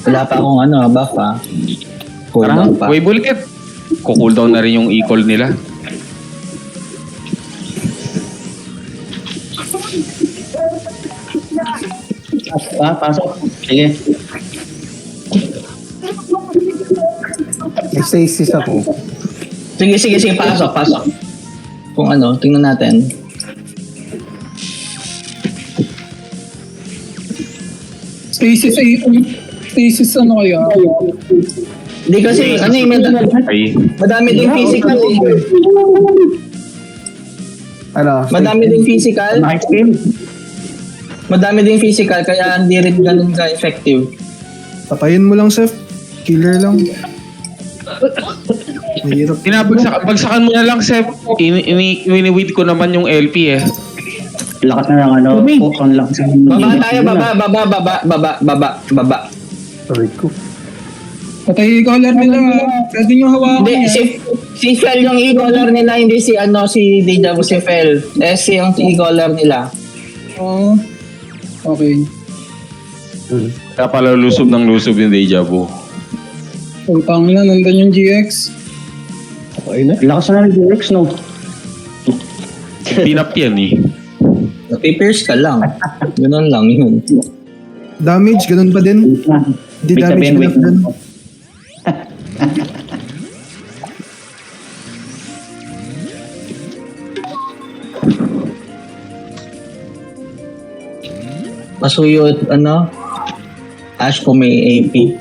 Wala pa akong buff ah. Cool
Tara,
down pa.
wave ulit. Kukooldown na rin yung equal nila.
Pasok. Sige.
May stasis ako.
Sige, pasok. Kung tingnan natin.
Stasis ano kaya?
Hindi kasi,
Ay,
madami din physical eh.
Ano?
Madami din physical. Madami din physical, kaya hindi rin ganun ka-effective.
Patayin mo lang, Seth. Killer lang. Mahirap.
bagsakan mo na lang, Sep. Wini-weed ko naman yung LP eh.
Lakas na lang ang lakas.
Baba tayo, baba.
Sorry ko.
Patay color nila. Pwede nyo hawakan.
Hindi, si Fel yung e-collar nila, hindi si Deja Vu, si Fel. Si yung e-collar nila.
Oo. Okay.
Kaya pala lusob ng lusob yung Deja Vu.
Utang na, nandun yung GX.
Okay na.
Lakas na ng DX, no?
Pinap yan eh.
Napipierce ka lang. Ganun lang yun.
Damage, ganun pa din. Hindi
Big
damage,
sabihin,
ganun pa din.
Pasuyo at ano? Ash kung may AP.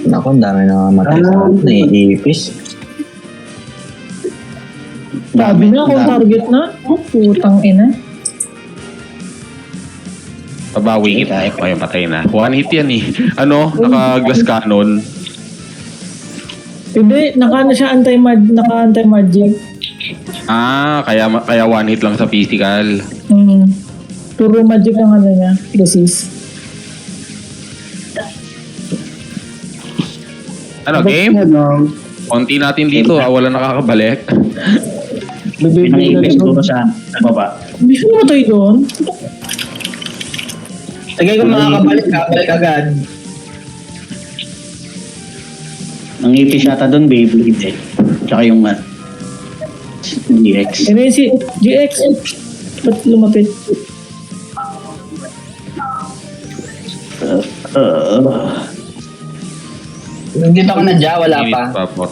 Naku, ang dami na matay sa atin. Naiipis.
Sabi na kung target na. Putang ina.
Pabawi hit. Ay, patay na. One hit yan eh. Ano? Naka-glass cannon.
Hindi, naka anti-magic.
Ah, kaya one hit lang sa physical.
Puro magic ang ano niya. Disease.
Ano, game? Konti natin dito. Wala nakakabalik.
Pinangipis ko sa baba.
Hindi siya namatay doon.
Sige, kung makakabalik ka, balik agad.
Nangipis yata doon, Beyblade eh. Tsaka yung GX.
Ano yun si GX? Ba't lumapit?
Dito ka na dyan, wala pa.
Init pa po.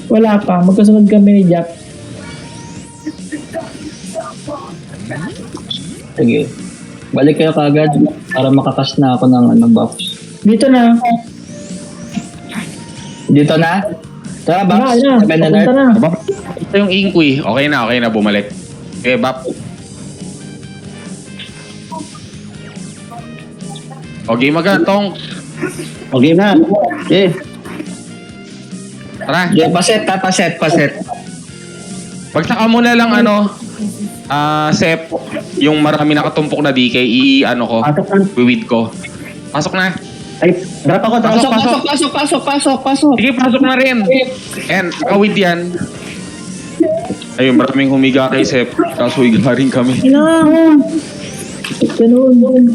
Wala pa. Magkasunod kami ni Jack.
Sige. Balik kayo kagad para makakas na ako ng buff.
Dito na.
Dito na? Tara, buff.
Na. Papunta na.
Ito yung Inqui. Okay na. Bumalik. Okay, Bap. Okay, magantong.
Okay na. Okay.
Tara.
Yeah, paset.
Pagsaka mo na lang Sep, yung marami nakatumpok na DK, i-ano ko,
Pasok na.
wiwid ko. Pasok na.
Ay, drop ako.
Pasok.
Sige, pasok na rin. And, nakawid yan. Ayun, maraming humiga kay Sep. Kaso higa rin kami.
Kailangan. Ganun.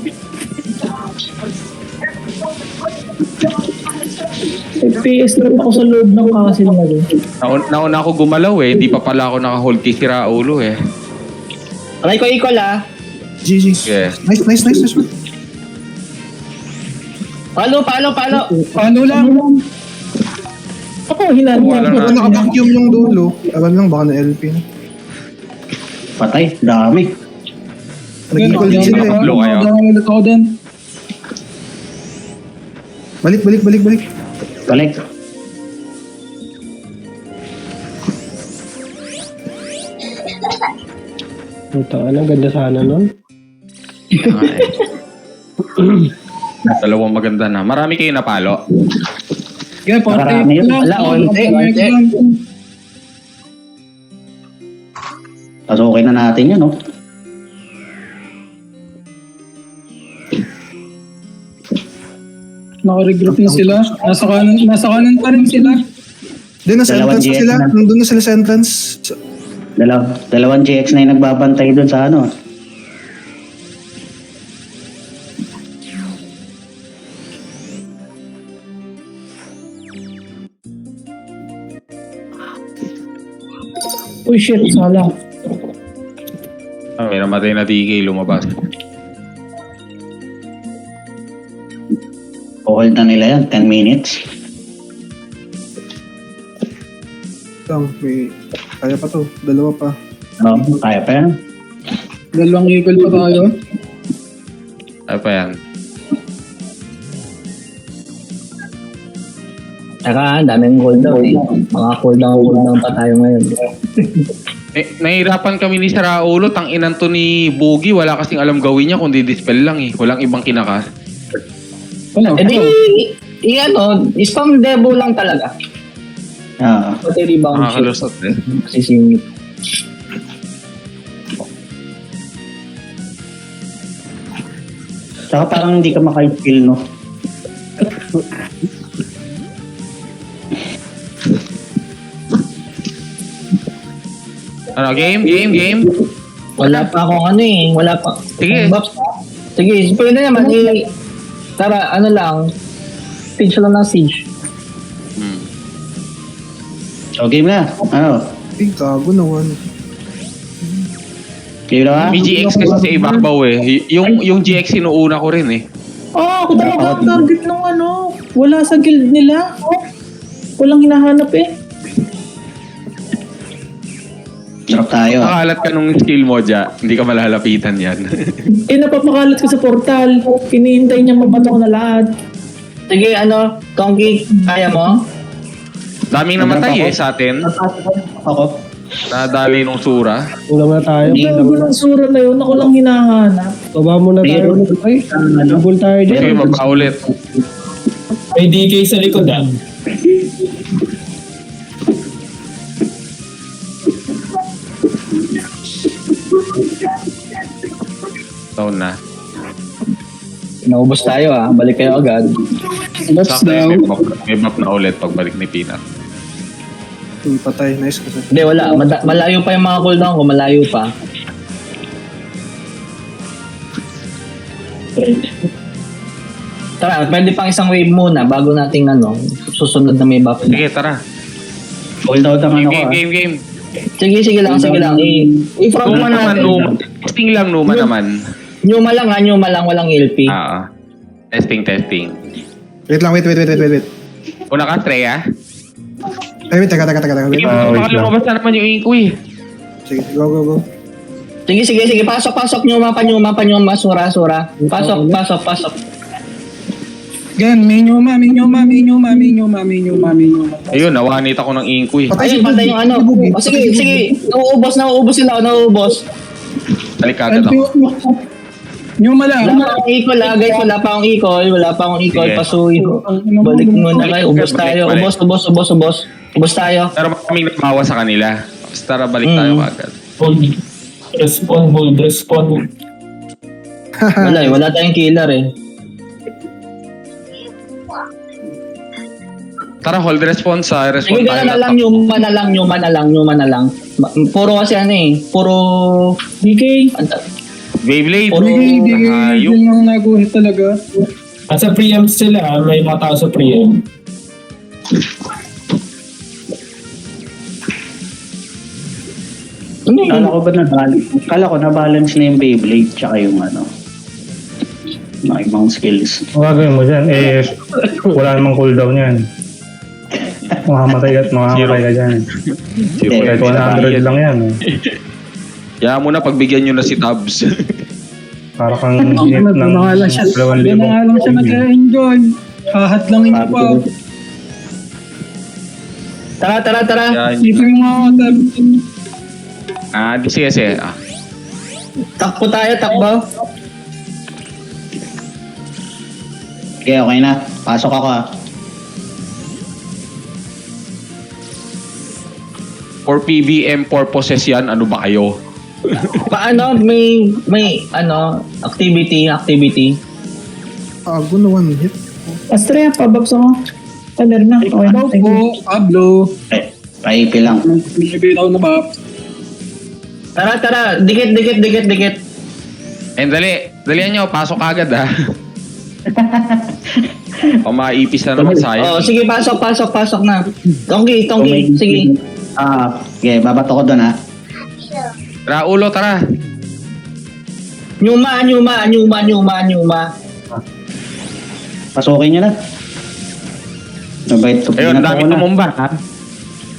FPS lang ako sa loob ng castle na rin.
Nauna ako gumalaw eh. Di pa pala ako naka-hold kay Kiraulo eh.
Alay ko equal ah.
GG.
Yeah.
Nice.
Palo.
Paano lang?
Ako, hinalo
Wala
niya.
na.
Kung naka-vacuum yung dulo, alam lang baka na LP na.
Patay, dami.
Nag-equal din sila eh.
Tatlo kayo.
Ulit ako din.
Balik.
Balik.
Puta, anong ganda sana nun?
Dalawang maganda na. Marami kayo napalo.
Sige,
Marami yun.
Wala, onte.
Pasukin na natin yun, no?
Naka-regroup na sila. Nasa kanan pa rin sila.
Hindi, nasa
Dalawang
entrance na
GX
sila.
na.
Nandun na sila sa entrance.
Dalawang GX na yung nagbabantay doon sa ano.
Uy, shit, sala.
May namatay na DK lumabas.
Hold na nila yan, 10 minutes.
Kaya pa to. Dalawa pa.
Oo, kaya pa yan.
Dalawang equal pa tayo.
Ay pa yan.
Saka, daming cooldown eh. Mga cooldown pa tayo ngayon.
Nahihirapan kami ni Saraulo. Tanginan to ni Boogie. Wala kasing alam gawin niya kundi dispel lang eh. Walang ibang kinakas.
Ano?
Eh di, spam debo lang talaga.
Oo.
Pati rebound shoot.
Nakakalusot eh.
Sisingit.
Saka parang hindi ka maka-skill, no?
Ano, game?
Wala pa akong wala pa.
Sige.
Buffs. Sige, pwede naman tara, lang. Siege lang ng siege.
So, game na. Ano?
Ay, gago naman.
Game na ba?
May GX kasi sa ibabaw eh. Yung GX sinuuna ko rin eh.
Ako talaga ang target ng wala sa guild nila. Walang hinahanap eh.
Drop tayo.
Nakalat ka nung skill mo, Ja. Hindi ka malalapitan yan.
Napapakalat ko sa portal. Hinihintay niya mabato ko na lahat.
Sige, Tongki, kaya mo?
Daming namatay sa atin.
Ako.
Nadali nung sura.
Wala muna tayo.
Gago ng sura na yun. Ako lang hinahanap.
Baba muna tayo. Ay, nabul tayo
Okay,
dyan.
mabaulit.
May DK sa likod ah.
Down na.
Naubos tayo balik kayo agad.
That's
Sakto,
down.
may map na ulit pagbalik ni Peanut.
Patay, nice kasi.
Hindi, wala. Malayo pa yung mga cooldown ko. Malayo pa. Tara, pwede pang isang wave muna bago nating susunod na may buff.
Sige, tara.
Hold out ang ano ko.
Game.
Sige lang. I-from
Numa naman, Numa. Testing lang, Numa naman.
Nyuma lang walang LP.
Testing.
Wait lang, wait.
Una ka, Treya.
Ay, wait, teka. Wait.
Baka lumabas na naman yung Inkoy.
Sige, go.
Sige. Pasok. Nyuma, sura. Pasok.
Again, may nyuma.
Ayun, nawanit ako ng Inkoy.
Ayun, banda yung sige. Nauubos sila.
Balik agad ako.
Nyuma lang.
Wala pa akong equal guys. Wala pa akong equal.
Sige.
Pasuyo. Balik muna kayo. Ubos tayo. Ubos tayo.
Pero maraming namawa sa kanila. Basta tara, balik tayo agad.
Hold respawn.
Wala tayong killer eh.
Tara, hold response sa
Sige,
response tayo.
gano'n na lang, nyuma na lang. Puro kasi puro...
DK.
Beyblade.
Hindi
Hayop.
yun yung naguhit talaga.
Sa preempt sila, may mga tao sa preempt.
Kala ko na-balance na yung Beyblade tsaka yung mga ibang skills.
Gagawin mo dyan, wala namang cooldown yan. Makamatay ka dyan. Kahit 100 lang yan.
Kaya muna, pagbigyan nyo na si Tabs.
Para kang init ng
Doon na nga lang siya
2,000.
nag-enjoy. Hahatlangin niyo pa.
Tara.
Yan.
Dito yung mga hotel.
Sige.
Takbo tayo, takbo.
Okay na. Pasok ako
For PBM purposes yan, ano ba kayo?
Paano? May activity.
Ago na one hit.
Astrea, pababs ako. Taler na. Okay na. Thank you.
Pablo.
Pa-AP lang.
Bibitaw na ba?
Tara. Dikit.
Dalihan nyo, pasok agad O maipis na naman sayang.
Sige, pasok na. Tongki, sige.
Okay, babato ko doon
Tara, ulo, tara.
Nyuma.
Pasukin nyo na. Mabait ko.
Ayun, dami tumumba.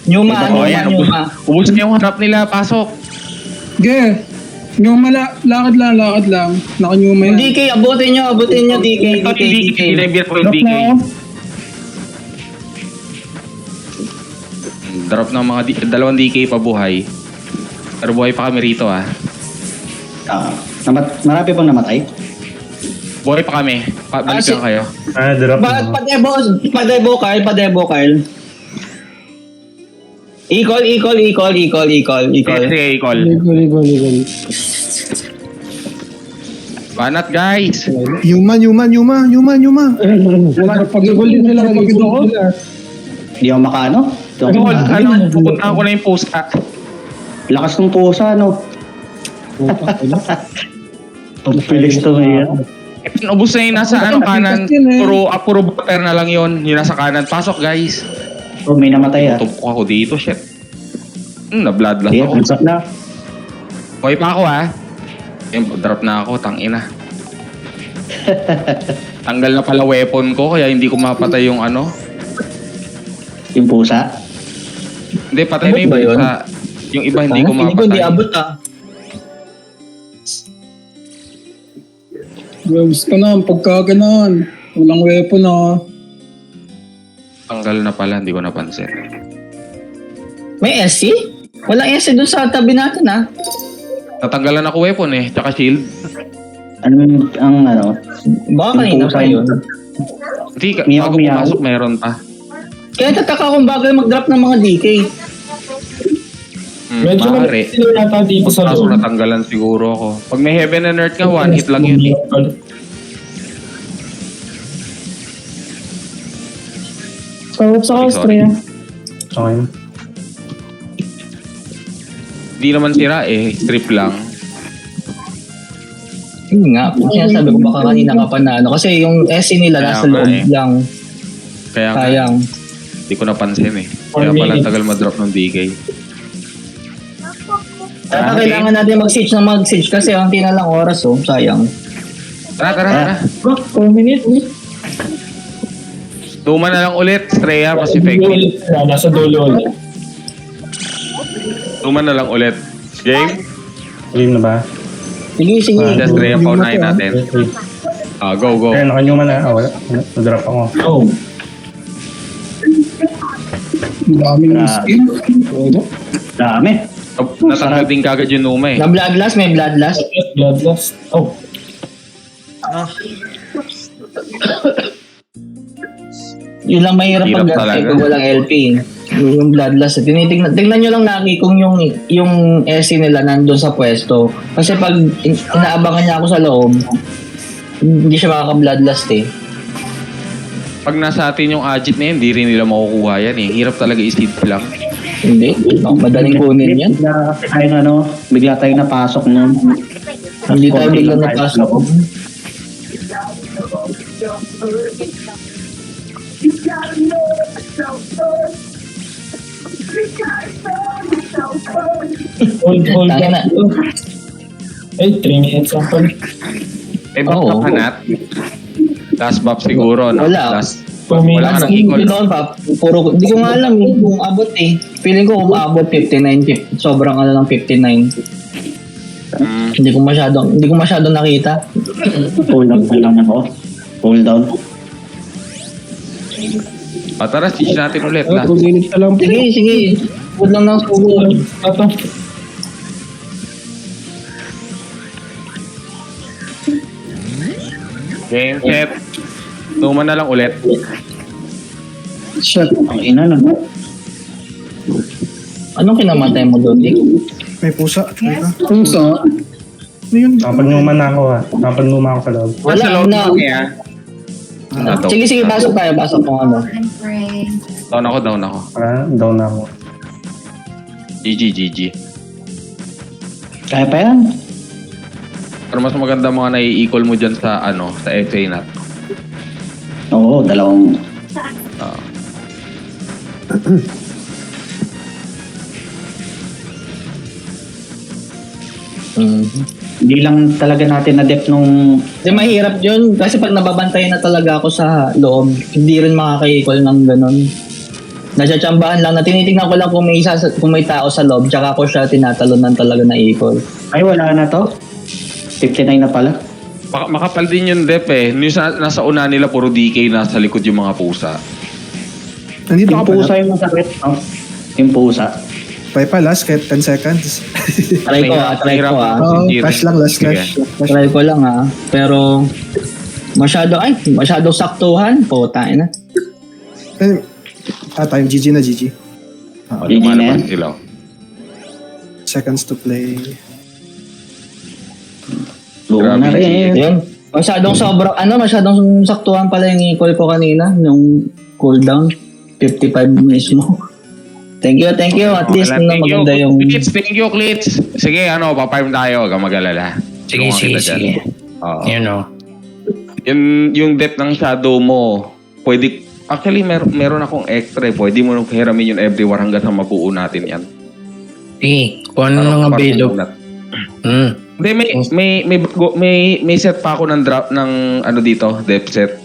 Nyuma.
Ubus na yung harap nila, pasok.
Ge. Nyuma lakad lang. Nakanyuma yan.
DK, abutin nyo, DK.
Dinibir ko yung
Drop
DK.
na ako.
Drop ng mga dalawang DK pa buhay. Pero buhay pa kami rito
Marami pang namatay.
Buhay pa kami. Balik lang kayo.
Drop na.
Padebo, Kyle. Equal.
Sige, call.
Legal.
Banat, guys.
Yuma.
Pag-gol din sila kapag-ito ko.
Hindi ako makaano.
Pupunta ko na yung pusa.
Lakas ng pusa, Pilis to ngayon.
Ubus na yung nasa kanan. Puro butter na lang yun. Yung nasa kanan. Pasok, guys.
May namatay
Tumpok ako dito, shit. Na-bloodlust
Yeah,
ako.
ansap na.
Buhay pa ako, Drop na ako, tangina. Tanggal na pala weapon ko, kaya hindi ko mapatay yung
Yung pusa.
Hindi, patay na yung
Ba yun?
pusa. Yung iba hindi ko
Feeling ko hindi
mapatay.
abot
Waves ka na, pagka ganun. Walang weapon
Tanggal na pala, hindi ko napansin.
May SC? Walang SC dun sa tabi natin
Natanggalan ako weapon tsaka shield.
Ang
Baka kanina pa yun.
Hindi,
Meow,
bago
meow.
pumasok meron pa.
Kaya tataka kung bagay mag-drop ng mga DK.
Maaari. Kaso natanggalan siguro ako. Pag may heaven and earth ka, one hit lang yun.
Sarap sa Austria.
Okay.
Hindi naman sira strip lang.
Yun nga, kung sinasabi ko baka kanina ka pa na Kasi yung SC nila
Kaya
nasa
nga
loob lang.
Kaya nga,
Sayang.
hindi ko napansin Kaya pala ang tagal ma-drop ng DK.
Kaya kailangan natin mag-siege kasi ang na lang oras sayang.
Tara.
4 minutes.
Tuma na lang ulit, Streya, mas effective.
Nasa dulo ulit.
Tuma na lang ulit. Game?
Game na ba?
Sige.
Just Streya, paunahin natin. Go.
Ayun, nakanyuma na. Wala. Nag-drop ako.
Ang daming skill.
Dami.
Natanggal din kagad yung Numa
Na bloodlust, may bloodlust.
Bloodlust. Oh.
Yun lang mahirap
Hirap
pag
talaga.
kung walang LP. Yung bloodlust. Tingnan nyo lang Naki kung yung SC nila nandun sa pwesto. Kasi pag inaabangan niya ako sa loob, hindi siya makaka-bloodlust
Pag nasa atin yung Agit na yun, hindi rin nila makukuha yan Hirap talaga i-seed lang.
Hindi. Madaling kunin yan.
Bigla tayong napasok nun.
Hindi tayo biglang napasok.
Hold
Tangin na.
Ay, 3 minutes lang pala.
Ba't
Oo.
ka Nat? Last buff siguro, no?
Wala.
Last.
2
Wala ka
minutes.
ng equal.
Hindi ko nga alam kung abot Feeling ko kung abot 59, sobrang lang 59. Hindi ko masyadong nakita.
Hold down ako. Hold down.
Tara, siege natin ulit. Last.
2 minutes na lang po.
Sige. Huwag lang ng sugo.
Ito.
Game set. Tuma na lang ulit.
Shit. Ang ina lang.
Anong kinamatay mo doon, Dick?
May pusa. Teka.
Kung sa...
Ano yun?
Nakapanuma na ako Nakapanuma ako sa loob.
Wala na. Sige, pasok tayo. Pasok kung ano.
Down ako.
Down na ako.
GG.
Kaya pa yan.
Pero mas maganda mga nai-equal mo dyan sa sa FA nat.
Oo, dalawang... Hindi lang talaga natin na-dep nung...
Hindi, mahirap yun. Kasi pag nababantayan na talaga ako sa loob, hindi rin makaka-equal ng ganun. Nasyatsambahan lang na tinitingnan ko lang kung may tao sa loob, tsaka ko siya tinatalonan talaga na equal.
Ay, wala na to. 59 na pala.
Makapal din yung dep Yung nasa una nila, puro DK nasa likod yung mga pusa.
Nandito
Yung
ka
pusa
pala.
yung masakit. No? Yung pusa.
Pay pa last kahit 10 seconds.
Try ko.
Oo, cash lang last cash.
Try ko lang Pero, masyado saktuhan. Putain na.
Time GG na GG.
Lumalabas sila.
Seconds to play.
Buo na
Grabe.
rin.
Yun. Masyadong saktuhan pala yung equal ko kanina. Yung cooldown. 55 mismo. Thank you. At least maganda yung...
Thank you, Klitz. Sige, pa-farm tayo. Huwag kang mag-alala.
Sige.
Oo.
Yun o.
Yung depth ng shadow mo, pwede... Actually, meron akong extra. Pwede mo nung hiramin yun everywhere hanggang sa mabuo natin yan.
Sige, kung ano nang available.
Hindi, may set pa ako ng drop ng dito, depth set.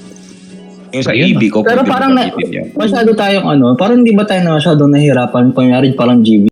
Yung sa
Ayun,
EB ko,
Pero
pwede mo
parang
gamitin yan.
masyado tayong parang hindi ba tayo na masyado nahihirapan? Kunyari parang GB.